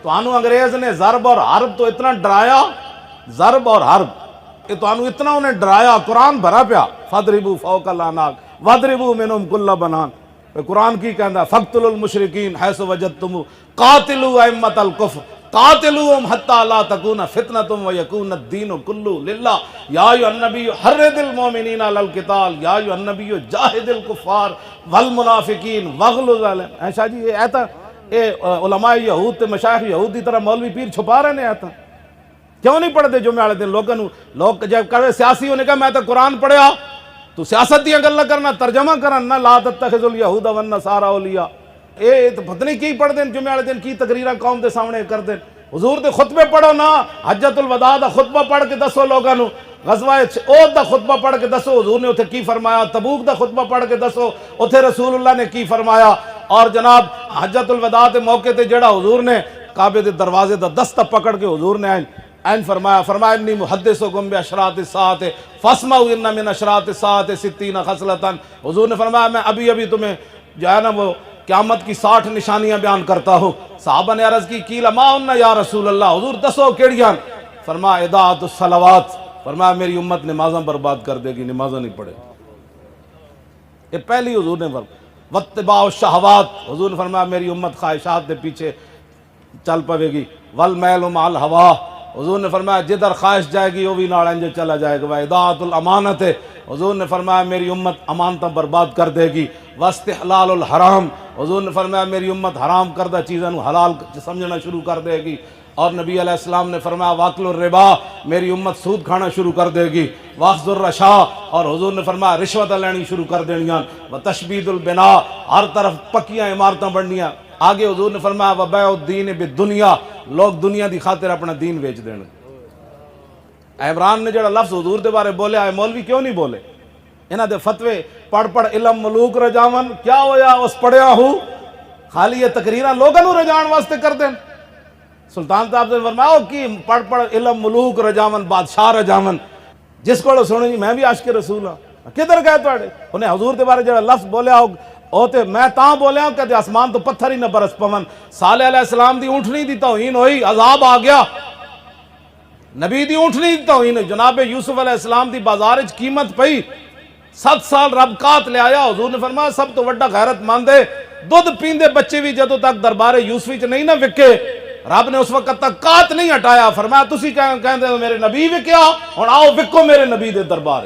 تو انہوں انگریز نے ضرب اور حرب تو اتنا ڈرایا، ضرب اور حرب یہ تو انہوں اتنا انہیں ڈرایا، قرآن بھرا پیا فَضْرِبُوا فَوْقَ الْأَعْنَاقِ وَاضْرِبُوا مِنْهُمْ كُلَّ بَنَانٍ۔ قرآن کی کہندا فَاقْتُلُوا الْمُشْرِكِينَ حَيْثُ وَجَدتُّمُوهُمْ قَاتِلُوا أَئِمَّةَ الْكُفْرِ قَاتِلُوهُمْ حَتَّى لَا تَكُونَ فِتْنَةٌ وَيَكُونَ الدِّينُ كُلُّهُ لِلَّهِ يَا أَيُّهَا النَّبِيُّ حَرِّضِ الْمُؤْمِنِينَ عَلَى الْقِتَالِ يَا أَيُّهَا النَّبِيُّ جَاهِدِ الْكُفَّارَ وَالْمُنَافِقِينَ وَاغْلُظْ عَلَيْهِمْ۔ ایسا جی یہ آتا علماء یہود تے مشائخ یہود کی طرح مولوی پیر چھپا رہے ہیں آتا کیوں نہیں پڑھتے جمعے والے دن؟ لوگ جب کہے سیاسی ہونے کا میں تو قرآن پڑھیا تو سیاست دیا گل کرنا، ترجمہ کرنا لا تتخذوا اليہود والنصارى اولیاء۔ اے تو پتہ نہیں کی پڑھ دیں جمعے والے دن، کی تقریرہ قوم دے سامنے کر دیں۔ حضور دے خطبے پڑھو نا، حجۃ الوداع دا خطبہ پڑھ کے دسو لوگاں نو، غزوہ احد دا خطبہ پڑھ کے دسو حضور نے اتھے کی فرمایا، تبوک دا خطبہ پڑھ کے دسو اتھے رسول اللہ نے کی فرمایا۔ اور جناب حجۃ الوداع دے موقع تے جڑا حضور نے کعبے دے دروازے دا دستہ پکڑ کے حضور نے این فرمایا انی محدثکم باشراط الساعۃ فاسمعوا ان من اشراط الساعۃ 60 خصلۃ۔ حضور نے فرمایا میں ابھی تمہیں جو ہے نا وہ قیامت کی 60 نشانیاں بیان کرتا ہوں۔ صحابہ نے عرض کی ما ان یا رسول اللہ، حضور دسو کیڑیاں؟ فرمایا اضاعۃ الصلوات، فرمایا میری امت نمازاں برباد کر دے گی، نمازاں نہیں پڑھے۔ یہ پہلی حضور نے فرمایا واتباع الشہوات، حضور نے فرمایا میری امت خواہشات کے پیچھے چل پوے گی۔ والمیل مع الہوا، حضور نے فرمایا جدھر خواہش جائے گی وہ بھی نال انج چلا جائے گا۔ واضاعۃ الامانت، حضور نے فرمایا میری امت امانتاں برباد کر دے گی۔ واستحلال الحرام، حضور نے فرمایا میری امت حرام کردہ چیزوں حلال سمجھنا شروع کر دے گی۔ اور نبی علیہ السلام نے فرمایا واکل الربا، میری امت سود کھانا شروع کر دے گی۔ واخذ الرشا، اور حضور نے فرمایا رشوت لینی شروع کر دینیاں۔ وتشبید البناء، ہر طرف پکیاں عمارتاں بننیاں۔ آگے حضور نے فرمایا وبیع الدین بالدنیا، لوگ دنیا دی خاطر اپنا دین بیچ دین۔ عمران نے جڑا لفظ حضور دے بارے بولیا ہے مولوی کیوں نہیں بولے؟ انہاں دے فتوے پڑھ علم ملوک رجاون، کیا ہویا اس پڑھیا ہوں؟ خالی یہ تقریراں لوگاں نو رجان واسطے کر دیں۔ سلطان صاحب نے فرمایا کی پڑھ علم ملوک رجاون، بادشاہ رجاون، جس کو سنو جی میں بھی عاشق رسول ہاں۔ کدھر گئے تھوڑے؟ انہیں حضور دے بارے جڑا لفظ بولیا او تے میں تاں بولیا ہوں کہ آسمان تو پتھر ہی نہ برس پون۔ صالح علیہ السلام دی اونٹنی دی توہین ہوئی، عذاب آ گیا۔ نبی دی اونٹنی دی توہین ہوئی، جناب یوسف علیہ السلام دی بازار وچ قیمت پئی، 7 سال رب کات لے آیا۔ حضور نے فرمایا سب تو وڈا غیرت مند ہے دودھ پیندے بچے بھی جدوں تک دربار یوسفی چ نہیں نہ وکے، رب نے اس وقت تک کات نہیں ہٹایا۔ فرمایا تسی کہندے میرے نبی وکیا، ہن آؤ وکو میرے نبی دے دربار۔